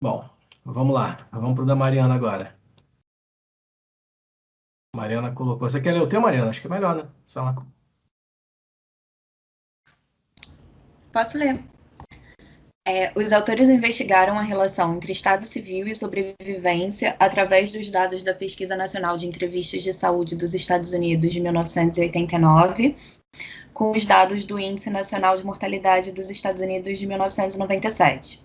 Bom, vamos lá. Vamos para o da Mariana agora. Mariana colocou. Você quer ler o teu, Mariana? Acho que é melhor, né? Sei lá. Posso ler. Os autores investigaram a relação entre Estado Civil e sobrevivência através dos dados da Pesquisa Nacional de Entrevistas de Saúde dos Estados Unidos de 1989, com os dados do Índice Nacional de Mortalidade dos Estados Unidos de 1997.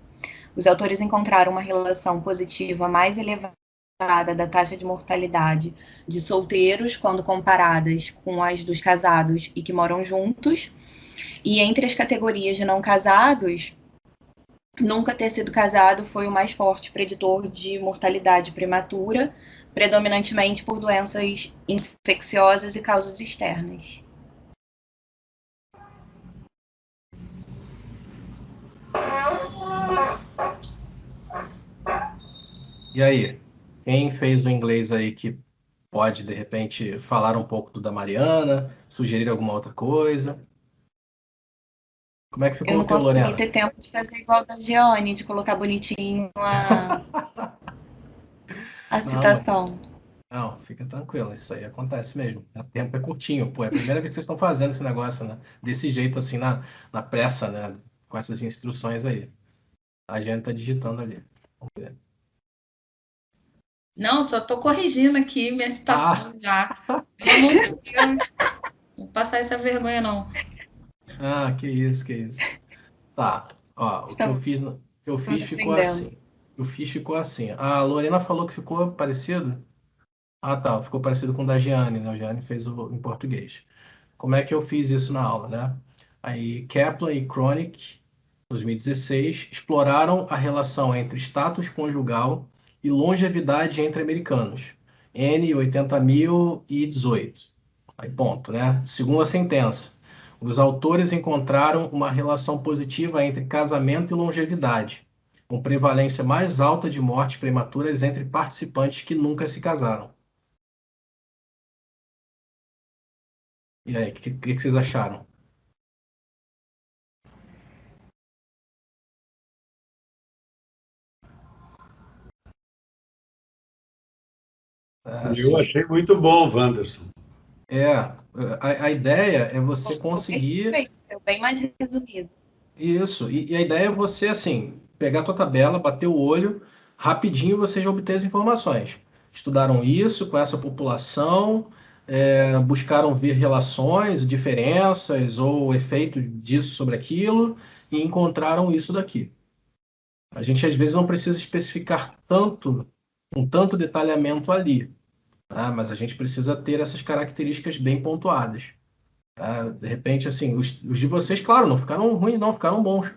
Os autores encontraram uma relação positiva mais elevada da taxa de mortalidade de solteiros quando comparadas com as dos casados e que moram juntos, e entre as categorias de não casados, nunca ter sido casado foi o mais forte preditor de mortalidade prematura, predominantemente por doenças infecciosas e causas externas. E aí? Quem fez o inglês aí que pode, de repente, falar um pouco do da Mariana, sugerir alguma outra coisa? Como é que ficou o teu, Lorena? Eu não consegui ter tempo de fazer igual da Giane, de colocar bonitinho a citação. Não, fica tranquilo, isso aí acontece mesmo. O tempo é curtinho, pô, é a primeira vez que vocês estão fazendo esse negócio, né? Desse jeito, assim, na pressa, né? Com essas instruções aí. A gente tá digitando ali. Vamos ver. Não, só estou corrigindo aqui minha citação já. Pelo amor de Deus. Não vou passar essa vergonha, não. Que isso. Tá, ó, o que eu fiz ficou assim. Eu fiz ficou assim. A Lorena falou que ficou parecido? Tá, ficou parecido com o da Giane, né? A Giane fez em português. Como é que eu fiz isso na aula, né? Aí Kaplan e Kronig, 2016, exploraram a relação entre status conjugal e longevidade entre americanos. N, 80.018. Aí ponto, né? Segunda sentença. Os autores encontraram uma relação positiva entre casamento e longevidade, com prevalência mais alta de mortes prematuras entre participantes que nunca se casaram. E aí, o que vocês acharam? Eu achei muito bom, Wanderson. A ideia é você conseguir... Perfeito, bem mais resumido. Isso, e a ideia é você, assim, pegar a tua tabela, bater o olho, rapidinho você já obter as informações. Estudaram isso com essa população, buscaram ver relações, diferenças ou efeito disso sobre aquilo e encontraram isso daqui. A gente, às vezes, não precisa especificar com tanto detalhamento ali, tá? Mas a gente precisa ter essas características bem pontuadas. Tá? De repente, assim, os de vocês, claro, não ficaram ruins, não, ficaram bons.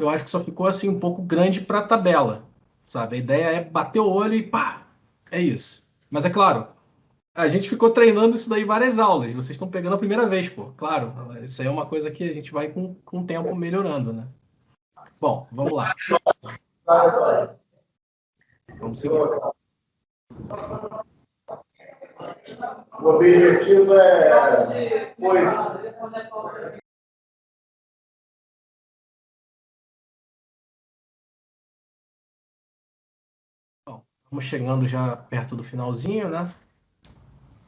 Eu acho que só ficou assim um pouco grande para a tabela, sabe? A ideia é bater o olho e pá, é isso. Mas é claro, a gente ficou treinando isso daí várias aulas. Vocês estão pegando a primeira vez, pô. Claro, isso aí é uma coisa que a gente vai com o tempo melhorando, né? Bom, vamos lá. Vamos seguir. O objetivo é 8. Bom, estamos chegando já perto do finalzinho, né?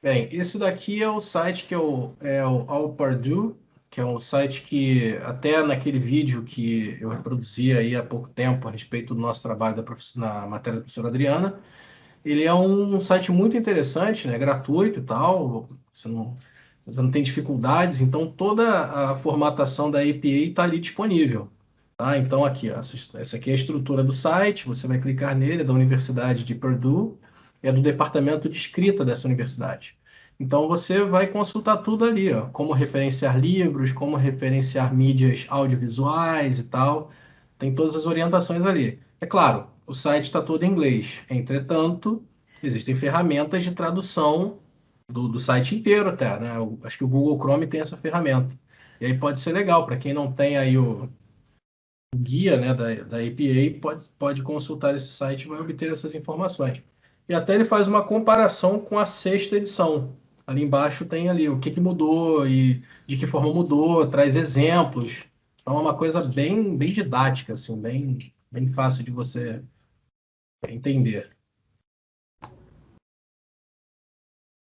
Bem, esse daqui é o site que é o All Purdue, que é um site que até naquele vídeo que eu reproduzi aí há pouco tempo a respeito do nosso trabalho na matéria da professora Adriana, Ele é um site muito interessante, né? Gratuito e tal, você não tem dificuldades, então toda a formatação da APA está ali disponível. Tá? Então, aqui, ó, essa aqui é a estrutura do site, você vai clicar nele, é da Universidade de Purdue, é do departamento de escrita dessa universidade. Então, você vai consultar tudo ali, ó, como referenciar livros, como referenciar mídias audiovisuais e tal. Tem todas as orientações ali. É claro, o site está todo em inglês. Entretanto, existem ferramentas de tradução do site inteiro até, né? Acho que o Google Chrome tem essa ferramenta. E aí pode ser legal, para quem não tem aí o guia, né, da APA, pode consultar esse site e vai obter essas informações. E até ele faz uma comparação com a 6ª edição. Ali embaixo tem ali o que mudou e de que forma mudou, traz exemplos. Então é uma coisa bem didática, assim, bem fácil de você entender.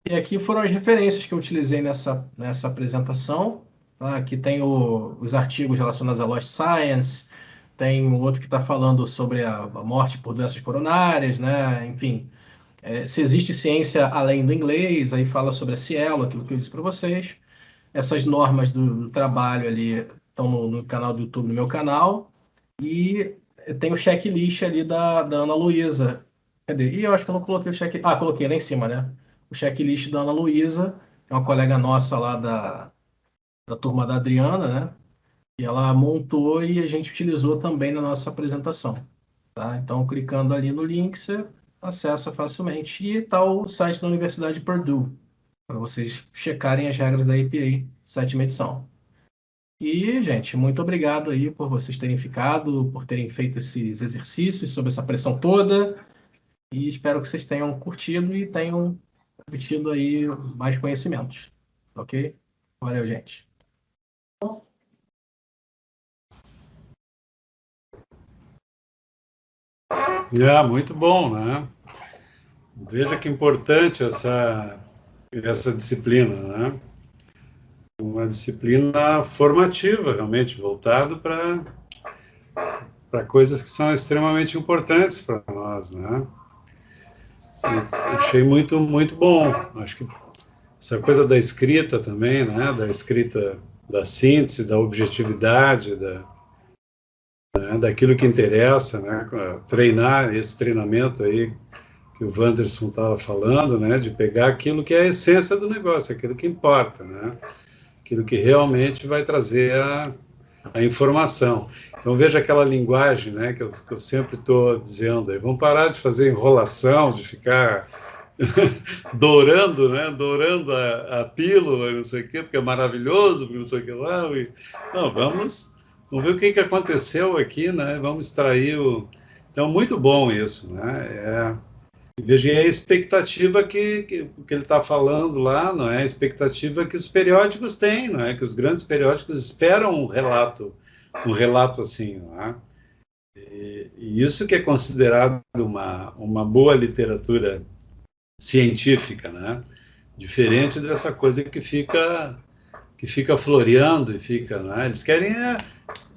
E aqui foram as referências que eu utilizei nessa apresentação. Tá? Aqui tem os artigos relacionados à Lost Science, tem um outro que está falando sobre a morte por doenças coronárias, né? Enfim, se existe ciência além do inglês, aí fala sobre a Cielo, aquilo que eu disse para vocês. Essas normas do trabalho ali estão no canal do YouTube, no meu canal. E tem o checklist ali da Ana Luísa. Cadê? E eu acho que eu não coloquei o checklist. Ah, coloquei lá em cima, né? O checklist da Ana Luísa, é uma colega nossa lá da turma da Adriana, né? E ela montou e a gente utilizou também na nossa apresentação. Tá? Então, clicando ali no link, você acessa facilmente. E está o site da Universidade de Purdue, para vocês checarem as regras da APA, 7ª edição. E, gente, muito obrigado aí por vocês terem ficado, por terem feito esses exercícios sob essa pressão toda. E espero que vocês tenham curtido e tenham obtido aí mais conhecimentos. Ok? Valeu, gente. Muito bom, né? Veja que importante essa disciplina, né? Uma disciplina formativa, realmente, voltado para coisas que são extremamente importantes para nós, né? Eu achei muito, muito bom. Acho que essa coisa da escrita também, né? Da escrita, da síntese, da objetividade, daquilo que interessa, né? Treinar esse treinamento aí que o Wanderson estava falando, né? De pegar aquilo que é a essência do negócio, aquilo que importa, né? Aquilo que realmente vai trazer a informação. Então, veja aquela linguagem, né, que eu sempre estou dizendo, aí, vamos parar de fazer enrolação, de ficar dourando, né, dourando a pílula, não sei o quê, porque é maravilhoso, porque não sei o que lá. Não, vamos ver o que aconteceu aqui, né, vamos extrair o... Então, muito bom isso, né, veja a expectativa que ele está falando lá, não é? A expectativa que os periódicos têm, não é? Que os grandes periódicos esperam um relato assim, não é? E isso que é considerado uma boa literatura científica, né? Diferente dessa coisa que fica floreando e fica, não é? Eles querem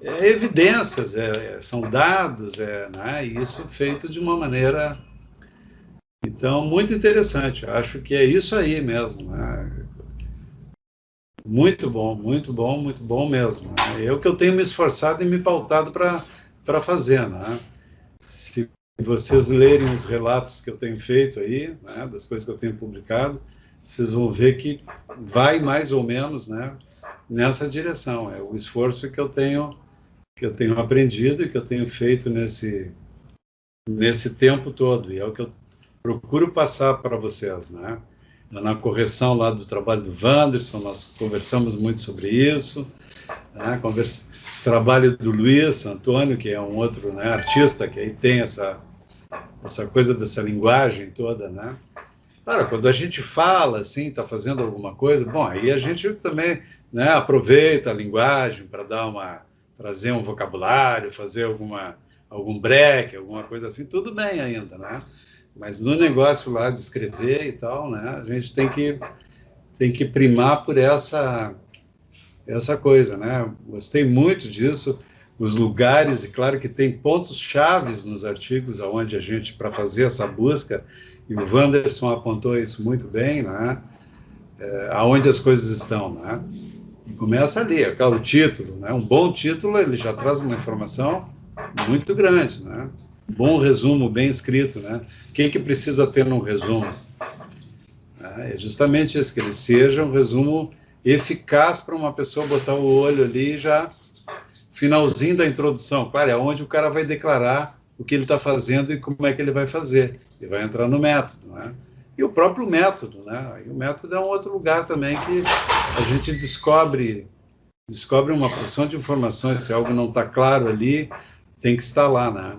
evidências, são dados, né? E isso feito de uma maneira... Então, muito interessante. Acho que é isso aí mesmo. Né? Muito bom, muito bom, muito bom mesmo. Né? É o que eu tenho me esforçado e me pautado para fazer. Né? Se vocês lerem os relatos que eu tenho feito aí, né, das coisas que eu tenho publicado, vocês vão ver que vai mais ou menos, né, nessa direção. É o esforço que eu tenho aprendido e que eu tenho feito nesse tempo todo. E é o que eu procuro passar para vocês, né? Na correção lá do trabalho do Wanderson, nós conversamos muito sobre isso, né? Trabalho do Luiz Antônio, que é um outro, né, artista, que aí tem essa coisa dessa linguagem toda, né? Claro, quando a gente fala, assim, está fazendo alguma coisa, bom, aí a gente também, né, aproveita a linguagem para trazer um vocabulário, fazer algum break, alguma coisa assim, tudo bem ainda, né? Mas no negócio lá de escrever e tal, né, a gente tem que primar por essa coisa, né? Gostei muito disso, os lugares, e claro que tem pontos chaves nos artigos aonde a gente, para fazer essa busca, e o Wanderson apontou isso muito bem, né? Aonde as coisas estão, né? E começa ali, o título, né? Um bom título, ele já traz uma informação muito grande, né? Um bom resumo, bem escrito, né? O que precisa ter num resumo? É justamente isso, que ele seja um resumo eficaz para uma pessoa botar o olho ali já finalzinho da introdução, claro, é onde o cara vai declarar o que ele está fazendo e como é que ele vai fazer. Ele vai entrar no método, né? E o próprio método, né? E o método é um outro lugar também que a gente descobre uma porção de informações. Se algo não está claro ali, tem que estar lá, né?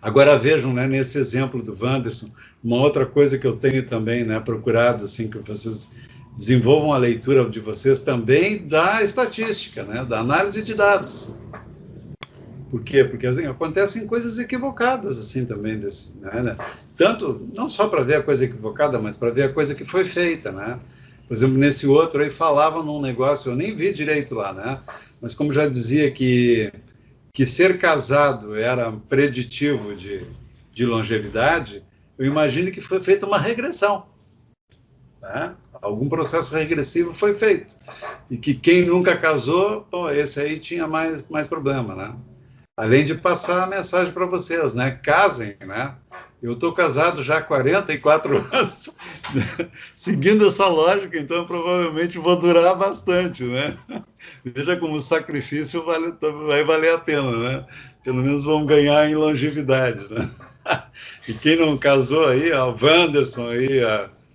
Agora vejam, né, nesse exemplo do Wanderson, uma outra coisa que eu tenho também, né, procurado, assim, que vocês desenvolvam a leitura de vocês também da estatística, né, da análise de dados. Por quê? Porque assim, acontecem coisas equivocadas assim também, né? Tanto, não só para ver a coisa equivocada, mas para ver a coisa que foi feita, né? Por exemplo, nesse outro aí falava num negócio, eu nem vi direito lá, né? Mas como já dizia que ser casado era preditivo de longevidade, eu imagino que foi feita uma regressão, né? Algum processo regressivo foi feito. E que quem nunca casou, pô, esse aí tinha mais problema, né? Além de passar a mensagem para vocês, né? Casem, né? Eu estou casado já há 44 anos, né? Seguindo essa lógica, então provavelmente vou durar bastante, né? Veja como o sacrifício vai valer a pena, né? Pelo menos vamos ganhar em longevidade, né? E quem não casou aí, o Wanderson aí,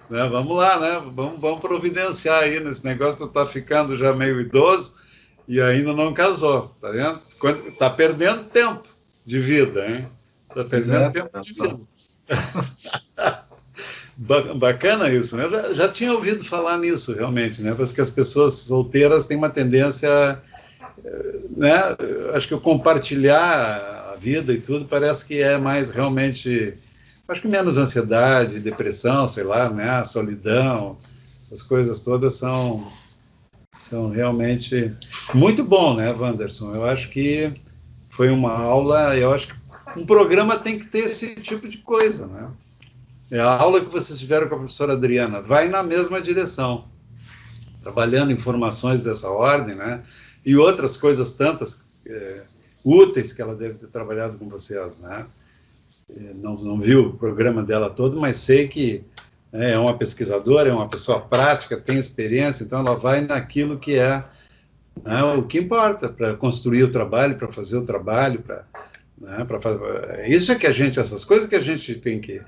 né? Vamos lá, né? Vamos providenciar aí nesse negócio, tu tá ficando já meio idoso, e ainda não casou, tá vendo? Tá perdendo tempo de vida, hein? Tá perdendo tempo de vida. Bacana isso, né? Eu já tinha ouvido falar nisso, realmente, né? Parece que as pessoas solteiras têm uma tendência, né? Acho que o compartilhar a vida e tudo parece que é mais realmente, acho que menos ansiedade, depressão, sei lá, né? A solidão, essas coisas todas são realmente muito bom, né, Wanderson? Eu acho que foi uma aula, eu acho que um programa tem que ter esse tipo de coisa, né? A aula que vocês tiveram com a professora Adriana vai na mesma direção, trabalhando informações dessa ordem, né? E outras coisas tantas úteis que ela deve ter trabalhado com vocês, né? Não vi o programa dela todo, mas sei que é uma pesquisadora, é uma pessoa prática, tem experiência, então ela vai naquilo que é, né, o que importa para construir o trabalho, para fazer o trabalho, isso é que a gente, essas coisas que a gente tem que,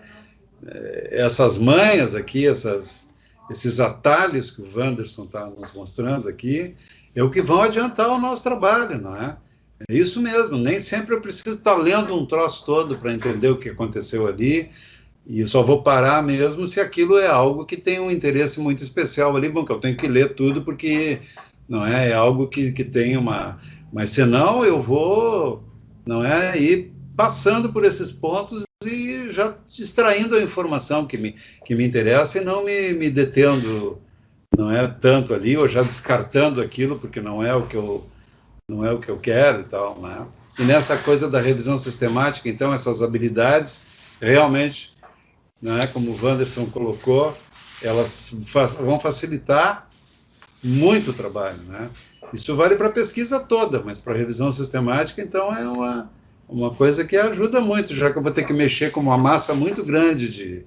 essas manhas aqui, esses atalhos que o Wanderson está nos mostrando aqui, é o que vão adiantar o nosso trabalho, não é? É isso mesmo, nem sempre eu preciso estar lendo um troço todo para entender o que aconteceu ali, e só vou parar mesmo se aquilo é algo que tem um interesse muito especial ali, bom, que eu tenho que ler tudo porque não é algo que tem uma... Mas senão eu vou, não é, ir passando por esses pontos e já extraindo a informação que me interessa e não me detendo, não é tanto ali, ou já descartando aquilo porque não é o que eu quero e tal, né? E nessa coisa da revisão sistemática, então, essas habilidades realmente, né, como o Wanderson colocou, elas vão facilitar muito o trabalho, né? Isso vale para a pesquisa toda, mas para a revisão sistemática, então, é uma coisa que ajuda muito, já que eu vou ter que mexer com uma massa muito grande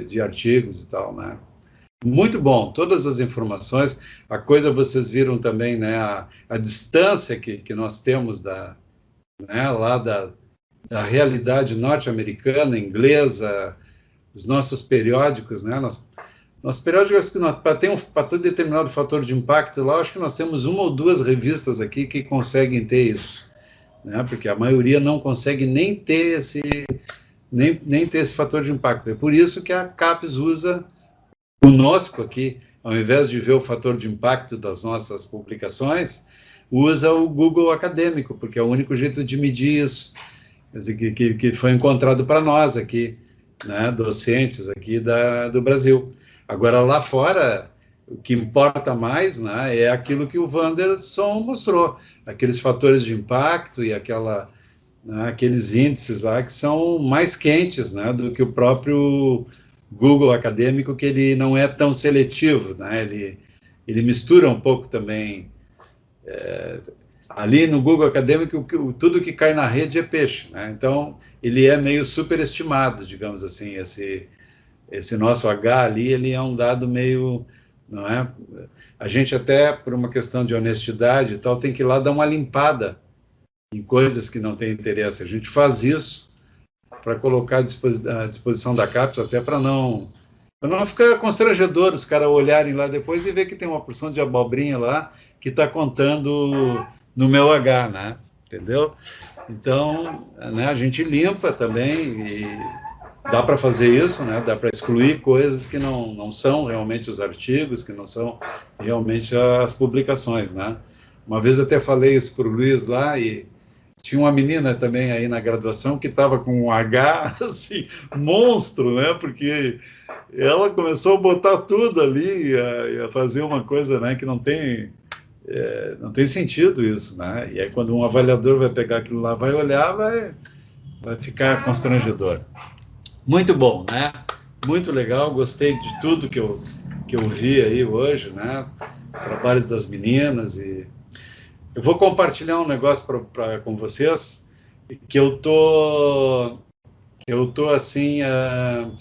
de artigos e tal, né? Muito bom, todas as informações, a coisa vocês viram também, né, a distância que nós temos lá da realidade norte-americana, inglesa, os nossos periódicos, né, nossos periódicos, para ter determinado fator de impacto lá, acho que nós temos uma ou duas revistas aqui que conseguem ter isso, né, porque a maioria não consegue nem ter esse fator de impacto. É por isso que a CAPES usa conosco aqui, ao invés de ver o fator de impacto das nossas publicações, usa o Google Acadêmico, porque é o único jeito de medir isso, quer dizer, que foi encontrado para nós aqui, né, docentes aqui do Brasil. Agora, lá fora, o que importa mais, né, é aquilo que o Wanderson mostrou, aqueles fatores de impacto e né, aqueles índices lá que são mais quentes, né, do que o próprio Google acadêmico, que ele não é tão seletivo, né, ele mistura um pouco também. Ali no Google acadêmico, tudo que cai na rede é peixe, né, então ele é meio superestimado, digamos assim, esse nosso H ali, ele é um dado meio, não é? A gente até, por uma questão de honestidade e tal, tem que ir lá dar uma limpada em coisas que não têm interesse. A gente faz isso para colocar à disposição da CAPES, até para não ficar constrangedor os caras olharem lá depois e ver que tem uma porção de abobrinha lá que está contando no meu H, né? Entendeu? Então, né, a gente limpa também e dá para fazer isso, né? Dá para excluir coisas que não são realmente os artigos, que não são realmente as publicações, né? Uma vez até falei isso para o Luiz lá e tinha uma menina também aí na graduação que estava com um H, assim, monstro, né? Porque ela começou a botar tudo ali, a fazer uma coisa, né, que não tem sentido isso, né? E aí quando um avaliador vai pegar aquilo lá, vai olhar, vai ficar constrangedor. Muito bom, né? Muito legal, gostei de tudo que eu vi aí hoje, né? Os trabalhos das meninas e eu vou compartilhar um negócio com vocês que eu tô assim